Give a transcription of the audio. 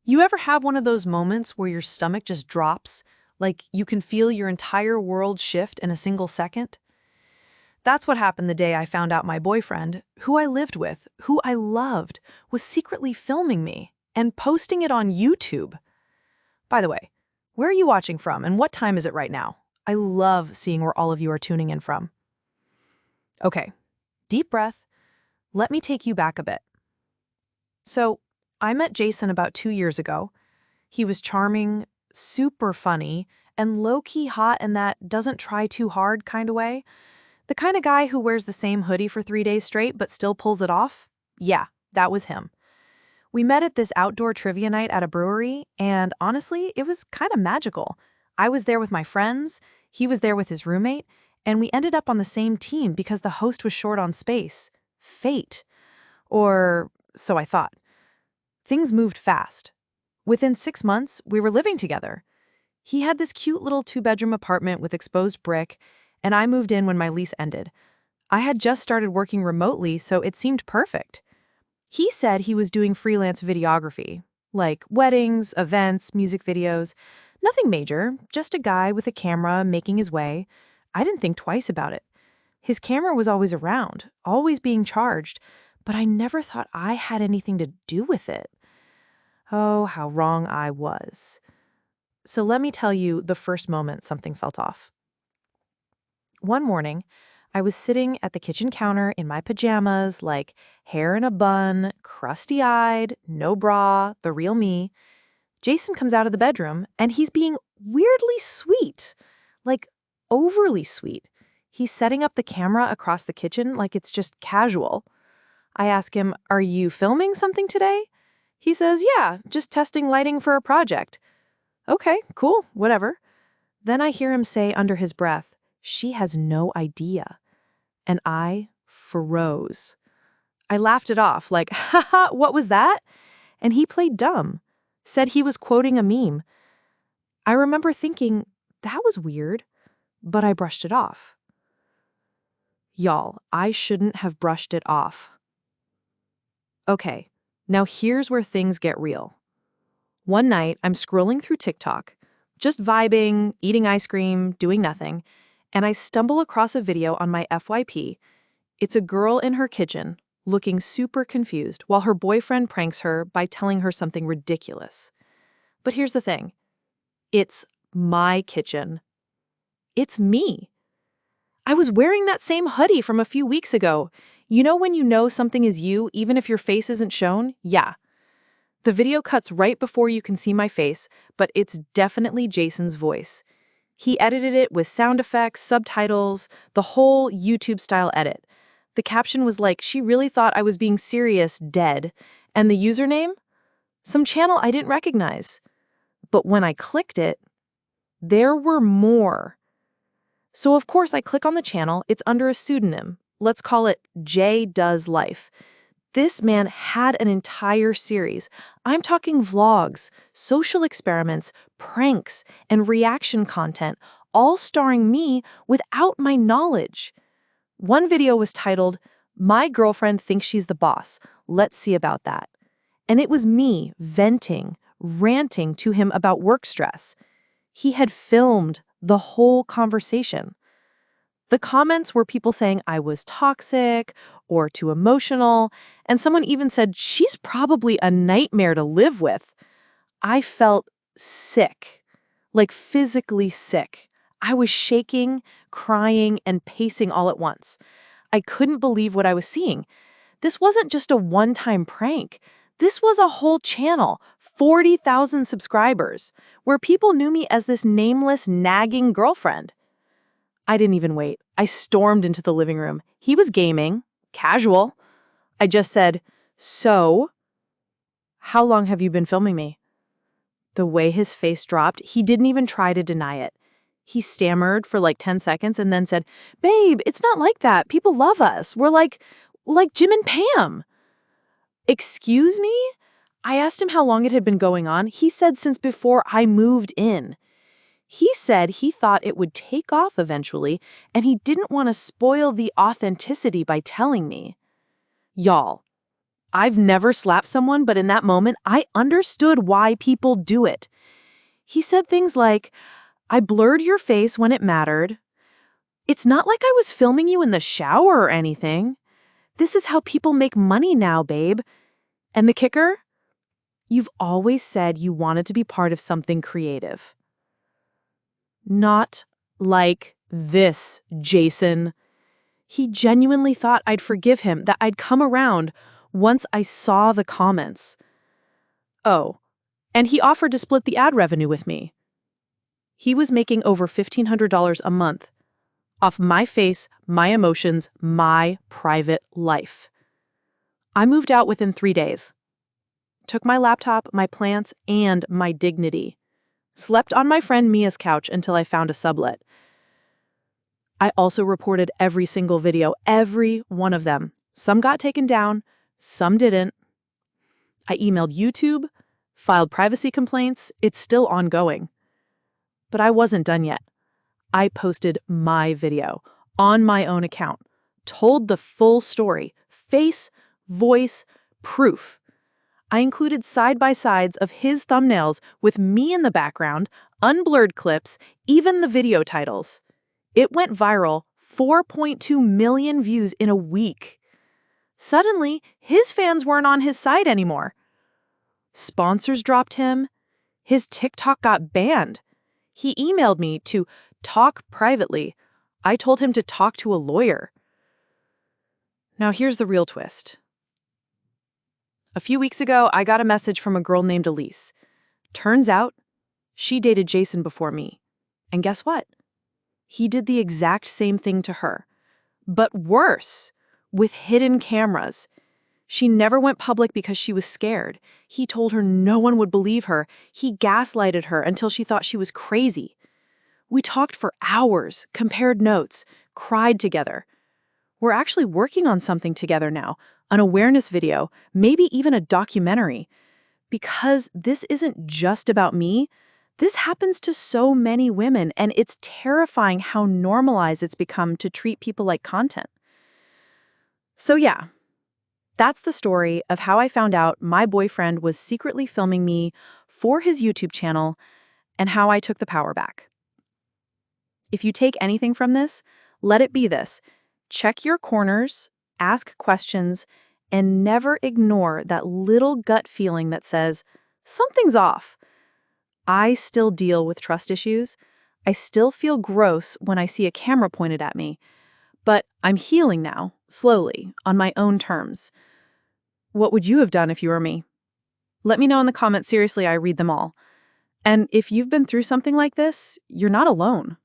You ever have one of those moments where your stomach just drops? Like you can feel your entire world shift in a single second? That's what happened the day I found out my boyfriend, who I lived with, who I loved, was secretly filming me and posting it on YouTube. By the way, where are you watching from and what time is it right now? I love seeing where all of you are tuning in from. Okay, deep breath. Let me take you back a bit. So, I met Jason about 2 years ago. He was charming, super funny, and low-key hot in that doesn't try too hard kind of way. The kind of guy who wears the same hoodie for 3 days straight but still pulls it off? Yeah, that was him. We met at this outdoor trivia night at a brewery, and honestly, it was kind of magical. I was there with my friends, he was there with his roommate, and we ended up on the same team because the host was short on space. Fate. Or so I thought. Things moved fast. Within 6 months, we were living together. He had this cute little 2-bedroom apartment with exposed brick, and I moved in when my lease ended. I had just started working remotely, so it seemed perfect. He said he was doing freelance videography, like weddings, events, music videos. Nothing major, just a guy with a camera making his way. I didn't think twice about it. His camera was always around, always being charged, but I never thought I had anything to do with it. Oh, how wrong I was. So let me tell you the first moment something felt off. One morning, I was sitting at the kitchen counter in my pajamas, like hair in a bun, crusty-eyed, no bra, the real me. Jason comes out of the bedroom, and he's being weirdly sweet, like overly sweet. He's setting up the camera across the kitchen like it's just casual. I ask him, "Are you filming something today?" He says, "Yeah, just testing lighting for a project." Okay, cool, whatever. Then I hear him say under his breath, "She has no idea." And I froze. I laughed it off, like, haha, what was that? And he played dumb, said he was quoting a meme. I remember thinking, that was weird, but I brushed it off. Y'all, I shouldn't have brushed it off. Okay, now here's where things get real. One night, I'm scrolling through TikTok, just vibing, eating ice cream, doing nothing, and I stumble across a video on my FYP. It's a girl in her kitchen, looking super confused, while her boyfriend pranks her by telling her something ridiculous. But here's the thing. It's my kitchen. It's me. I was wearing that same hoodie from a few weeks ago. You know when you know something is you, even if your face isn't shown? Yeah. The video cuts right before you can see my face, but it's definitely Jason's voice. He edited it with sound effects, subtitles, the whole YouTube-style edit. The caption was like, "She really thought I was being serious, dead." And the username? Some channel I didn't recognize. But when I clicked it, there were more. So of course I click on the channel, it's under a pseudonym. Let's call it J Does Life. This man had an entire series. I'm talking vlogs, social experiments, pranks, and reaction content, all starring me without my knowledge. One video was titled, "My Girlfriend Thinks She's the Boss. Let's See About That." And it was me venting, ranting to him about work stress. He had filmed the whole conversation. The comments were people saying I was toxic or too emotional, and someone even said, "She's probably a nightmare to live with." I felt sick, like physically sick. I was shaking, crying, and pacing all at once. I couldn't believe what I was seeing. This wasn't just a one-time prank. This was a whole channel, 40,000 subscribers, where people knew me as this nameless, nagging girlfriend. I didn't even wait. I stormed into the living room. He was gaming, casual. I just said, "So, how long have you been filming me?" The way his face dropped, he didn't even try to deny it. He stammered for like 10 seconds and then said, "Babe, it's not like that. People love us. We're like Jim and Pam." Excuse me? I asked him how long it had been going on. He said since before I moved in. He said he thought it would take off eventually, and he didn't want to spoil the authenticity by telling me. Y'all, I've never slapped someone, but in that moment, I understood why people do it. He said things like, I blurred your face when it mattered. It's not like I was filming you in the shower or anything. This is how people make money now, babe. And the kicker? You've always said you wanted to be part of something creative. Not like this, Jason. He genuinely thought I'd forgive him, that I'd come around once I saw the comments. Oh, and he offered to split the ad revenue with me. He was making over $1,500 a month off my face, my emotions, my private life. I moved out within 3 days. Took my laptop, my plants, and my dignity. Slept on my friend Mia's couch until I found a sublet. I also reported every single video, every one of them. Some got taken down, some didn't. I emailed YouTube, filed privacy complaints. It's still ongoing. But I wasn't done yet. I posted my video on my own account, told the full story, face, voice, proof. I included side-by-sides of his thumbnails with me in the background, unblurred clips, even the video titles. It went viral, 4.2 million views in a week. Suddenly, his fans weren't on his side anymore. Sponsors dropped him. His TikTok got banned. He emailed me to talk privately. I told him to talk to a lawyer. Now here's the real twist. A few weeks ago, I got a message from a girl named Elise. Turns out, she dated Jason before me. And guess what? He did the exact same thing to her. But worse, with hidden cameras. She never went public because she was scared. He told her no one would believe her. He gaslighted her until she thought she was crazy. We talked for hours, compared notes, cried together. We're actually working on something together now, an awareness video, maybe even a documentary. Because this isn't just about me. This happens to so many women, and it's terrifying how normalized it's become to treat people like content. So yeah, that's the story of how I found out my boyfriend was secretly filming me for his YouTube channel and how I took the power back. If you take anything from this, let it be this. Check your corners, ask questions, and never ignore that little gut feeling that says, something's off. I still deal with trust issues. I still feel gross when I see a camera pointed at me. But I'm healing now, slowly, on my own terms. What would you have done if you were me? Let me know in the comments. Seriously, I read them all. And if you've been through something like this, you're not alone.